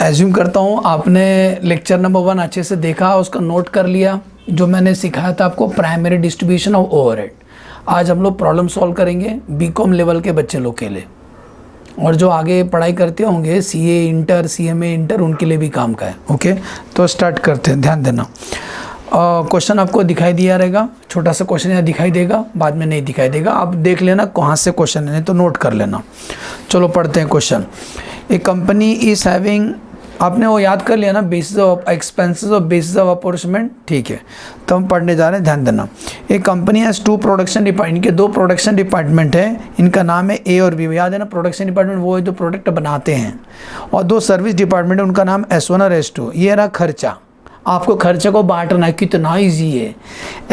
Assume करता हूँ आपने लेक्चर नंबर 1 अच्छे से देखा, उसका नोट कर लिया। जो मैंने सिखाया था आपको प्राइमरी डिस्ट्रीब्यूशन ऑफ ओवरहेड। आज हम लोग प्रॉब्लम सॉल्व करेंगे बीकॉम लेवल के बच्चे लोग के लिए, और जो आगे पढ़ाई करते होंगे सीए इंटर, सीएमए इंटर, उनके लिए भी काम का है। ओके, तो स्टार्ट करते हैं, ध्यान देना। क्वेश्चन आपको दिखाई दिया रहेगा, छोटा सा क्वेश्चन यहाँ दिखाई देगा, बाद में नहीं दिखाई देगा। आप देख लेना कहाँ से क्वेश्चन है, नहीं तो नोट कर लेना। चलो पढ़ते हैं question. A company is having, आपने वो याद कर लिया ना, बेसिस ऑफ एक्सपेंसेस और बेसिस ऑफ अपॉर्चमेंट, ठीक है। तो हम पढ़ने जा रहे हैं, ध्यान देना। ये कंपनी हैज़ 2 प्रोडक्शन डिपार्टमेंट, इनके 2 प्रोडक्शन डिपार्टमेंट है, इनका नाम है ए और बी। याद है ना, प्रोडक्शन डिपार्टमेंट वो है जो प्रोडक्ट बनाते हैं, और 2 सर्विस डिपार्टमेंट है, उनका नाम S1 और S2। ये रहा खर्चा, आपको खर्चे को बांटना है, कितना ईजी है।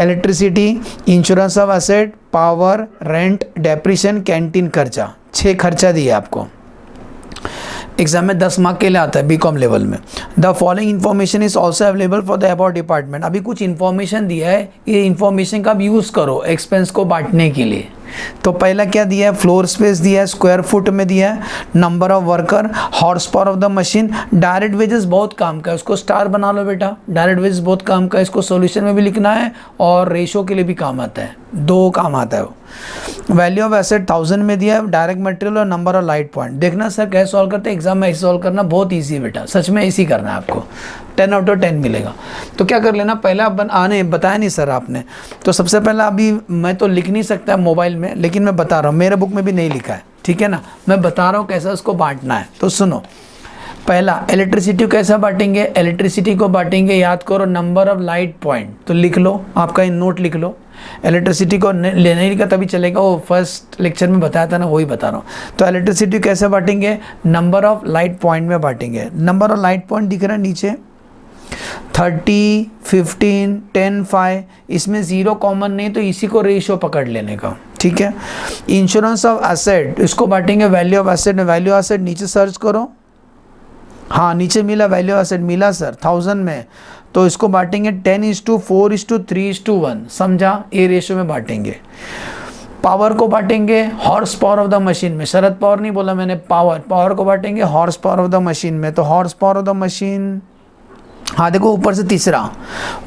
Electricity, insurance of asset, power, rent, depreciation, canteen खर्चा, 6 खर्चा दिए आपको। एग्जाम में 10 मार्क के लिए आता है बीकॉम लेवल में। The following information is also available for the about department. अभी कुछ इन्फॉर्मेशन दिया है, ये इन्फॉर्मेशन का आप यूज़ करो एक्सपेंस को बांटने के लिए। तो पहला क्या दिया है, फ्लोर स्पेस दिया है, स्क्वायर फुट में दिया है, number of worker, horse power of the machine. Direct wages बहुत काम का है, उसको स्टार बना लो बेटा। डायरेक्ट वेजेस बहुत काम का है, इसको सॉल्यूशन में भी लिखना है और रेशो के लिए भी काम आता है, 2 काम आता है वो। वैल्यू ऑफ एसेट 1000 में दिया है, डायरेक्ट मटेरियल और नंबर ऑफ लाइट पॉइंट। देखना सर कैसे सॉल्व करते हैं, एग्जाम में ऐसे सॉल्व करना बहुत ईजी है बेटा, सच में ऐसे ही करना है आपको, 10 आउट ऑफ 10 मिलेगा। तो क्या कर लेना, पहला आने बताया नहीं सर आपने, तो सबसे पहला, अभी मैं तो लिख नहीं सकता मोबाइल में, लेकिन मैं बता रहा हूँ, मेरे बुक में भी नहीं लिखा है, ठीक है ना। मैं बता रहा हूँ कैसा उसको बांटना है, तो सुनो। पहला, इलेक्ट्रिसिटी को कैसा बांटेंगे, इलेक्ट्रिसिटी को बांटेंगे, याद करो, नंबर ऑफ लाइट पॉइंट। तो लिख लो, आपका इन नोट लिख लो। इलेक्ट्रिसिटी को लेना ही लिखा तभी चलेगा, वो फर्स्ट लेक्चर में बताया था ना, वही बता रहा हूँ। तो इलेक्ट्रिसिटी कैसे बांटेंगे, नंबर ऑफ लाइट पॉइंट में बांटेंगे। नंबर ऑफ लाइट पॉइंट दिख रहा है नीचे, 30, 15, 10, 5, इसमें 0 कॉमन नहीं, तो इसी को रेशियो पकड़ लेने का, ठीक है। इंश्योरेंस ऑफ एसेट, इसको बांटेंगे वैल्यू ऑफ एसेट में। वैल्यू ऑफ एसेट नीचे सर्च करो, हाँ नीचे मिला, वैल्यू ऑफ एसेट मिला सर 1000 में, तो इसको बांटेंगे 10:4:3:1, समझा, ए रेशियो में बांटेंगे। पावर को बांटेंगे horse power of the machine में, शरद पावर नहीं बोला मैंने, पावर को बांटेंगे horse power of the machine में। तो horse power of the machine, हाँ देखो ऊपर से तीसरा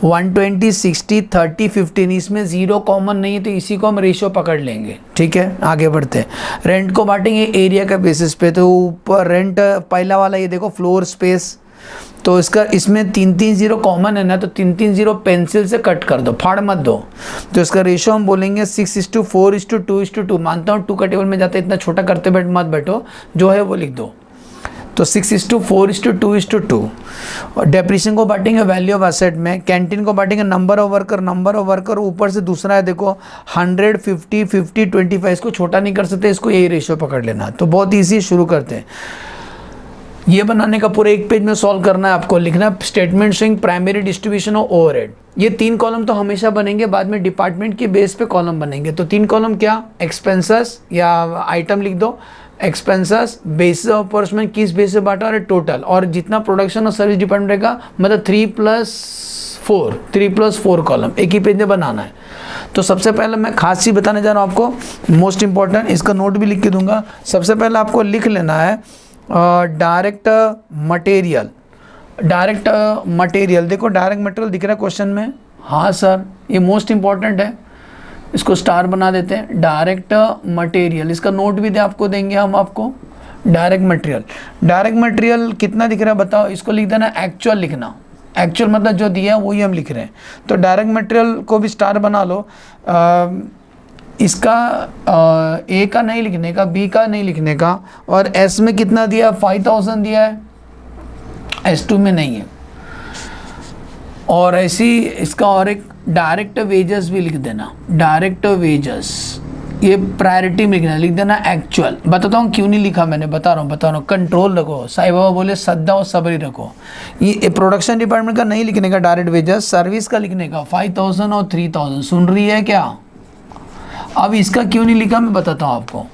120, 60, 30, 15, इसमें 0 कॉमन नहीं है, तो इसी को हम रेशियो पकड़ लेंगे, ठीक है। आगे बढ़ते हैं। रेंट को बांटेंगे एरिया के बेसिस पे, तो ऊपर रेंट पहला वाला ये देखो फ्लोर स्पेस, तो इसका इसमें 3 0 कॉमन है ना, तो 3 0 पेंसिल से कट कर दो, फाड़ मत दो। तो इसका रेशियो हम बोलेंगे 6:4:2:2। मानता हूँ 2 का टेबल में जाते इतना छोटा करते मत बैठो, जो है वो लिख दो। तो 6:4:2:2। और डेप्रिसिएशन को बांटेंगे वैल्यू ऑफ एसेट में। कैंटीन को बांटेंगे number of worker, number of worker ऊपर से दूसरा है देखो 100, 50, 50, 25, इसको छोटा नहीं कर सकते, इसको यही रेशियो पकड़ लेना। तो बहुत ईजी, शुरू करते हैं। ये बनाने का पूरे 1 पेज में सॉल्व करना है आपको। लिखना statement showing primary distribution of overhead. ये 3 कॉलम तो हमेशा बनेंगे, बाद में डिपार्टमेंट के बेस पे कॉलम बनेंगे। तो 3 कॉलम क्या, एक्सपेंसेस या आइटम लिख दो, एक्सपेंसेस, बेसिस ऑफ अपॉर्चमेंट किस बेस से बांटा, और टोटल, और जितना प्रोडक्शन और सर्विस डिपार्टमेंट रहेगा, मतलब 3+4 कॉलम एक ही पेज में बनाना है। तो सबसे पहले मैं खास चीज़ बताने जा रहा हूँ आपको, मोस्ट इंपॉर्टेंट, इसका नोट भी लिख के दूंगा। सबसे पहले आपको लिख लेना है डायरेक्ट मटेरियल। डायरेक्ट मटेरियल, देखो डायरेक्ट मटेरियल दिख रहा है क्वेश्चन में, हाँ सर ये मोस्ट इंपॉर्टेंट है, इसको स्टार बना देते हैं। डायरेक्ट मटेरियल, इसका नोट भी आपको देंगे हम आपको। डायरेक्ट मटेरियल, डायरेक्ट मटेरियल कितना दिख रहा है बताओ, इसको लिख देना एक्चुअल लिखना। एक्चुअल मतलब जो दिया है वही हम लिख रहे हैं। तो डायरेक्ट मटेरियल को भी स्टार बना लो। इसका ए का नहीं लिखने का, बी का नहीं लिखने का, और एस में कितना दिया, 5000 दिया है, S2 में नहीं है। और ऐसी इसका और एक डायरेक्ट वेजेस भी लिख देना, डायरेक्ट वेजेस, ये प्रायोरिटी में लिखना, लिख देना एक्चुअल। बताता हूँ क्यों नहीं लिखा मैंने, बता रहा हूँ। कंट्रोल रखो, साईं बाबा बोले सद्दा और सबरी रखो। ये प्रोडक्शन डिपार्टमेंट का नहीं लिखने का डायरेक्ट वेजेस, सर्विस का लिखने का 5000 और 3000। सुन रही है क्या? अब इसका क्यों नहीं लिखा मैं बताता हूँ आपको।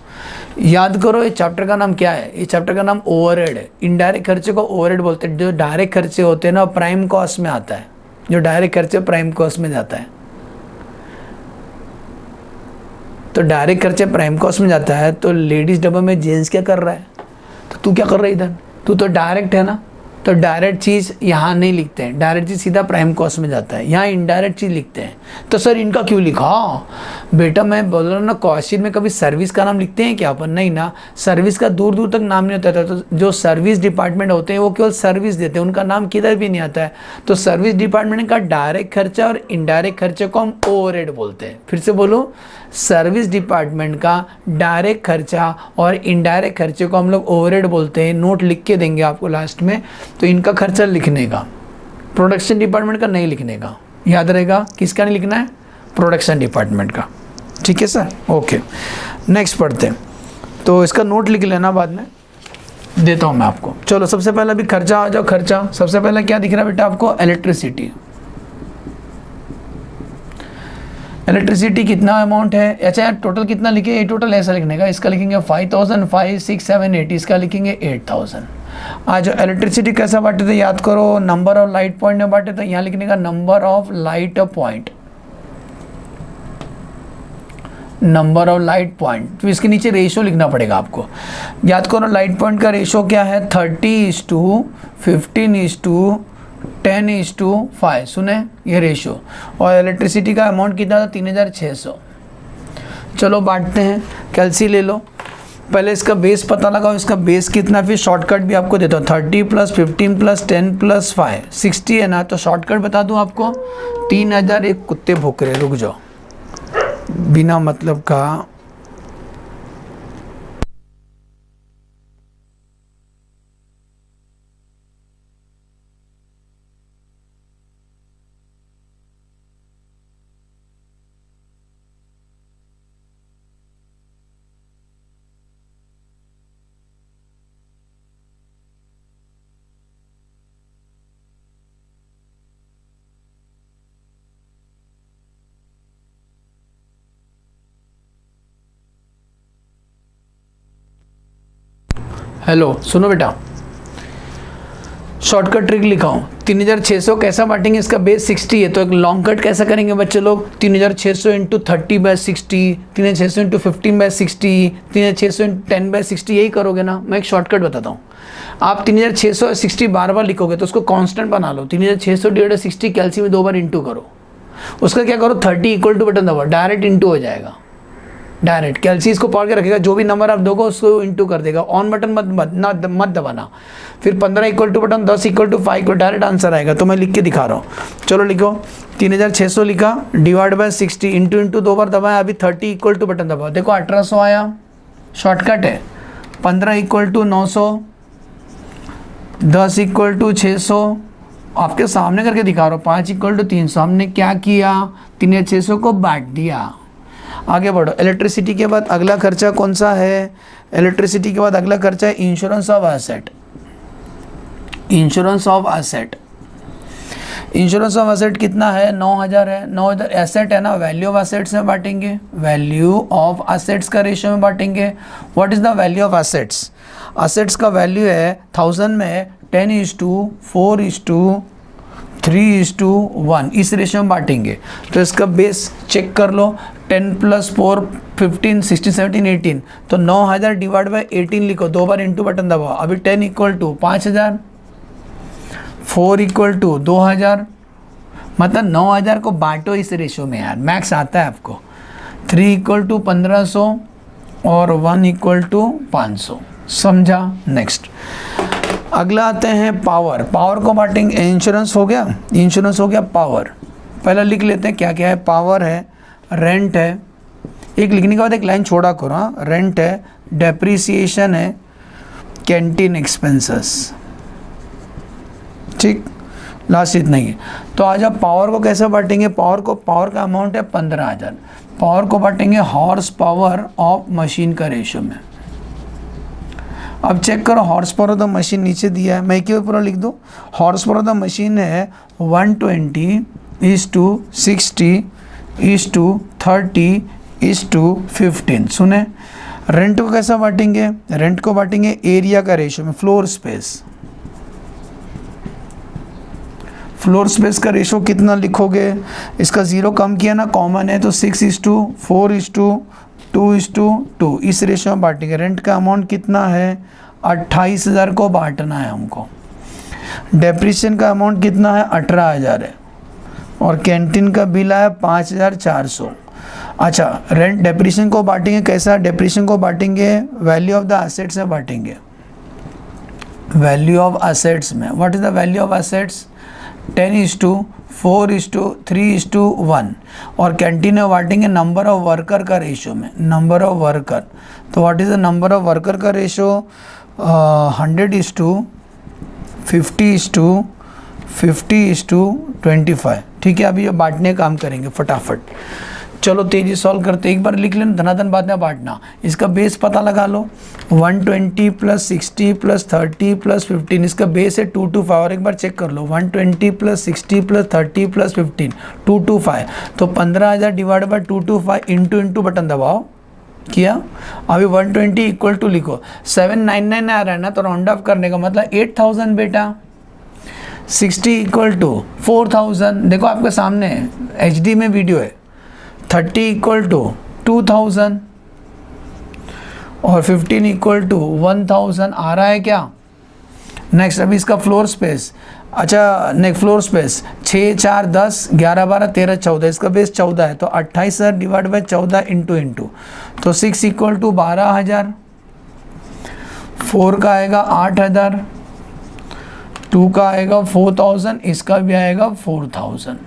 याद करो ये चैप्टर का नाम क्या है, ये चैप्टर का नाम ओवरहेड है। इनडायरेक्ट खर्चे को ओवरहेड बोलते हैं। जो डायरेक्ट खर्चे होते हैं ना, प्राइम कॉस्ट में आता है। जो डायरेक्ट खर्चे प्राइम कॉस्ट में जाता है, तो डायरेक्ट खर्चे प्राइम कॉस्ट में जाता है। तो लेडीज डब्बा में जेंट्स क्या कर रहा है, तो तू क्या कर रहा है इधर, तू तो डायरेक्ट है ना, तो डायरेक्ट चीज़ यहाँ नहीं लिखते हैं, डायरेक्ट चीज़ सीधा प्राइम कॉस्ट में जाता है, यहाँ इनडायरेक्ट चीज़ लिखते हैं। तो सर इनका क्यों लिखा? बेटा मैं बोल रहा हूँ ना, कॉस्ट शीट में कभी सर्विस का नाम लिखते हैं क्या अपन? नहीं ना, सर्विस का दूर दूर तक नाम नहीं होता था। तो जो सर्विस डिपार्टमेंट होते हैं वो केवल सर्विस देते हैं, उनका नाम किधर भी नहीं आता है। तो सर्विस डिपार्टमेंट का डायरेक्ट खर्चा और इनडायरेक्ट खर्चे को हम ओवरहेड बोलते हैं। फिर से बोलो, सर्विस डिपार्टमेंट का डायरेक्ट खर्चा और इनडायरेक्ट खर्चे को हम लोग ओवरहेड बोलते हैं। नोट लिख के देंगे आपको लास्ट में, तो इनका खर्चा लिखने का, प्रोडक्शन डिपार्टमेंट का नहीं लिखने का। याद रहेगा किसका नहीं लिखना है? प्रोडक्शन डिपार्टमेंट का। ठीक है सर, ओके। नेक्स्ट पढ़ते हैं, तो इसका नोट लिख लेना, बाद में देता हूँ मैं आपको। चलो सबसे पहले अभी खर्चा आ जाओ। खर्चा सबसे पहले क्या दिख रहा है बेटा आपको? इलेक्ट्रिसिटी। इलेक्ट्रिसिटी कितना अमाउंट है? अच्छा यार टोटल कितना लिखे? ये टोटल ऐसा लिखने का, इसका लिखेंगे 5000, 5, 6, 7, 8, इसका लिखेंगे 8000। आज इलेक्ट्रिसिटी कैसा बांटे थे याद करो, नंबर ऑफ लाइट पॉइंट में बांटे थे। यहाँ लिखने का number of light point, number of light point. तो इसके नीचे रेशो लिखना पड़ेगा आपको। याद करो लाइट पॉइंट का रेशो क्या है? 30:15:10:5। सुने ये रेशो। और इलेक्ट्रिसिटी का अमाउंट कितना था? 3600। चलो बांटते हैं। कैलसी ले लो, पहले इसका बेस पता लगाओ, इसका बेस कितना, फिर शॉर्टकट भी आपको देता हूँ। 30 + 15 + 10 + 5 60 है ना। तो शॉर्टकट बता दूँ आपको, 3000। एक कुत्ते भूख रहे, रुक जाओ, बिना मतलब का। हेलो सुनो बेटा, शॉर्टकट ट्रिक लिखा हूँ। 3600 कैसा बांटेंगे? इसका बेस 60 है, तो एक लॉन्ग कट कैसा करेंगे बच्चे लोग? 3600 × 30/60, 3600 × 15/60, 3600 × 10/60, यही करोगे ना। मैं एक शॉर्टकट बताता हूँ। आप 3600 60 बार बार लिखोगे तो उसको कांस्टेंट बना लो। 3600 / 60 कैलसी में 2 बार इंटू करो। उसका क्या करो? 30 = बटन दबाओ, डायरेक्ट इंटू हो जाएगा। डायरेक्ट कैलसी इसको पकड़ के रखेगा, जो भी नंबर आप दोगे उसको इंटू कर देगा। ऑन बटन मत दबाना। फिर 15 = बटन, 10 = 5 डायरेक्ट आंसर आएगा। तो मैं लिख के दिखा रहा हूँ। चलो लिखो, 3600 लिखा, /60, इंटू 2 बार दबाया। अभी 30 = बटन दबाओ, देखो 1800 आया। शॉर्टकट है। 15 = 900, 10 = 600, आपके सामने करके दिखा रहा हूँ। 5 = 300। हमने क्या किया? 3600 को बांट दिया। आगे बढ़ो। इलेक्ट्रिसिटी के बाद अगला खर्चा कौन सा है? इलेक्ट्रिसिटी के बाद अगला खर्चा है insurance of asset. Insurance of asset, insurance of asset कितना है? 9000 है। 9000 एसेट है ना, वैल्यू ऑफ एसेट्स में बांटेंगे। वैल्यू ऑफ एसेट्स का रेशियो में बांटेंगे। What is the value of assets? Assets का वैल्यू है 1000 में 10:4:3:1, इस रेशियो में बांटेंगे। तो इसका बेस चेक कर लो, 10 + 4 15 16 17 18। तो 9000 / 18 लिखो, 2 बार इंटू बटन दबाओ। अभी 10 = 5000, 4 = 2000, मतलब 9000 को बांटो इस रेशियो में यार, मैक्स आता है आपको। 3 = 1500 और 1 = 500। समझा? नेक्स्ट अगला आते हैं पावर। पावर को बांटेंगे। इंश्योरेंस हो गया, इंश्योरेंस हो गया। पावर पहले लिख लेते हैं क्या क्या है। पावर है, रेंट है, एक लिखने के बाद एक लाइन छोड़ा करो। हाँ, रेंट है, डेप्रिसिएशन है, कैंटीन एक्सपेंसेस। ठीक, लास्ट इतना ही है। तो आज आप पावर को कैसे बांटेंगे? पावर को, पावर का अमाउंट है 15000। पावर को बांटेंगे हॉर्स पावर ऑफ मशीन का रेशियो में। अब चेक करो, horse power of the machine नीचे दिया है, मैं क्यों पूरा लिख दूँ। Horse power of the machine है 120:60:30:15। सुने, रेंट को कैसा बांटेंगे? रेंट को बांटेंगे एरिया का रेशियो में, फ्लोर स्पेस। फ्लोर स्पेस का रेशियो कितना लिखोगे? इसका 0 कम किया ना, कॉमन है, तो 6:4:2:2, इस रेशियो में बांटेंगे। रेंट का अमाउंट कितना है? 28000 को बांटना है हमको। डेप्रिसिएशन का अमाउंट कितना है 18,000 है और कैंटीन का बिल आया 5,400। अच्छा, रेंट डेप्रिसिएशन को बांटेंगे कैसा? डेप्रिसिएशन को बांटेंगे वैल्यू ऑफ द एसेट्स से बांटेंगे, वैल्यू ऑफ एसेट्स में। What is the value of assets? 10:4:3:1। और कैंटीन में बांटेंगे नंबर ऑफ वर्कर का रेशियो में, नंबर ऑफ वर्कर। तो what is the number of worker का रेशियो? 100:50:50:25। ठीक है, अभी ये बांटने का काम करेंगे फटाफट। चलो तेजी सॉल्व करते, एक बार लिख लेना, धनाधन बाद में बांटना। इसका बेस पता लगा लो, 120 + 60 + 30 + 15, इसका बेस है 225। और एक बार चेक कर लो, 120 + 60 + 30 + 15 225। तो 15,000 डिवाइड बाय 225 इंटू बटन दबाओ, किया। अभी 120 इक्वल टू लिखो, 799 आ रहा है ना, तो राउंड ऑफ करने का मतलब 8,000 बेटा। 60 इक्वल टू 4,000, देखो आपके सामने HD में वीडियो है। 30 इक्वल टू 2,000 और 15 इक्वल टू 1,000 आ रहा है क्या? नेक्स्ट, अभी इसका फ्लोर स्पेस। अच्छा, नेक्स्ट फ्लोर स्पेस 6 4 10 11 12 13 14, इसका बेस 14 है, तो 28,000 डिवाइड बाय 14 इंटू तो 6 इक्वल टू 12,000। 4 का आएगा 8,000, 2 का आएगा 4,000, इसका भी आएगा 4,000।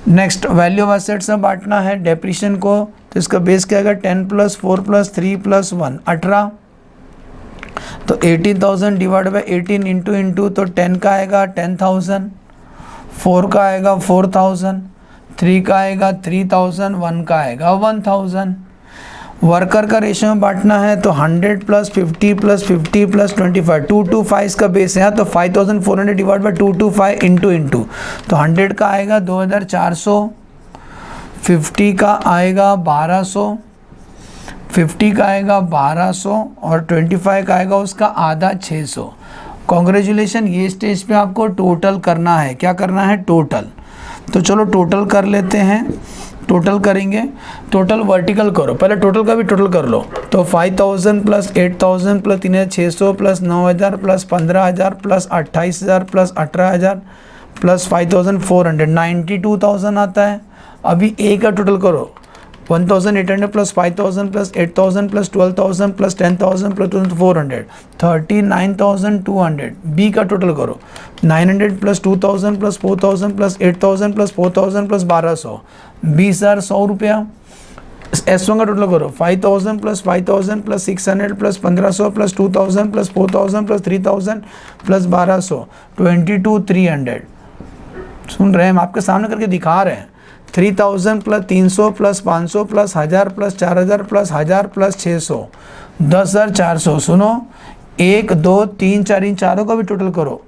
नेक्स्ट, वैल्यू ऑफ एसेट से बांटना है डेप्रिसिएशन को, तो इसका बेस क्या आएगा? 10 + 4 + 3 + 1 18। तो 18,000 डिवाइड बाय 18 इंटू तो 10 का आएगा 10,000, 4 का आएगा 4,000, 3 का आएगा 3,000, 1 का आएगा 1,000। वर्कर का रेशियो में बांटना है, तो 100 + 50 + 50 + 25 225 इसका बेस है, तो 5,400 डिवाइड बाय 225 इंटू तो 100 का आएगा 2,400, 50 का आएगा 1,200, 50 का आएगा 1,200 और 25 का आएगा उसका आधा 600। कॉन्ग्रेचुलेशन, ये स्टेज पे आपको टोटल करना है। क्या करना है? टोटल। तो चलो टोटल कर लेते हैं, टोटल करेंगे। टोटल वर्टिकल करो, पहले टोटल का भी टोटल कर लो। तो 5,000 + 8,000 + 3,600 + 9,000 + 15,000 + 28,000 + 18,000 + 5,400 92,000 आता है। अभी ए का टोटल करो, 1,800 + 5,000 + 8,000 + 12,000 + 10,000 + 2,400 39,200। बी का टोटल करो, 900 + 2,000 + 4,000 + 8,000 + 4,000 + 1,200 20,100 रुपया। S1 का टोटल करो, 5,000 + 5,000 + 600 + 1,500 + 2,000 + 4,000 + 3,000 + 1,200 22,300। सुन रहे हैं, हम आपके सामने करके दिखा रहे हैं। 3,000 + 300 + 500 + 1,000 + 4,000 + 1,000 + 600 10,400। सुनो, 1 2 3 4 इन चारों का भी टोटल करो,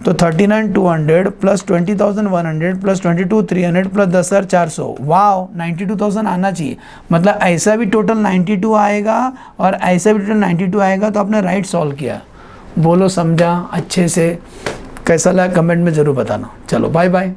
तो 39,200 + 20,100 + 22,300 + 10,400। वाओ, 92,000 आना चाहिए। मतलब ऐसा भी टोटल 92 आएगा और ऐसा भी टोटल 92 आएगा, तो आपने राइट सॉल्व किया। बोलो समझा अच्छे से? कैसा लगा कमेंट में ज़रूर बताना। चलो बाय बाय।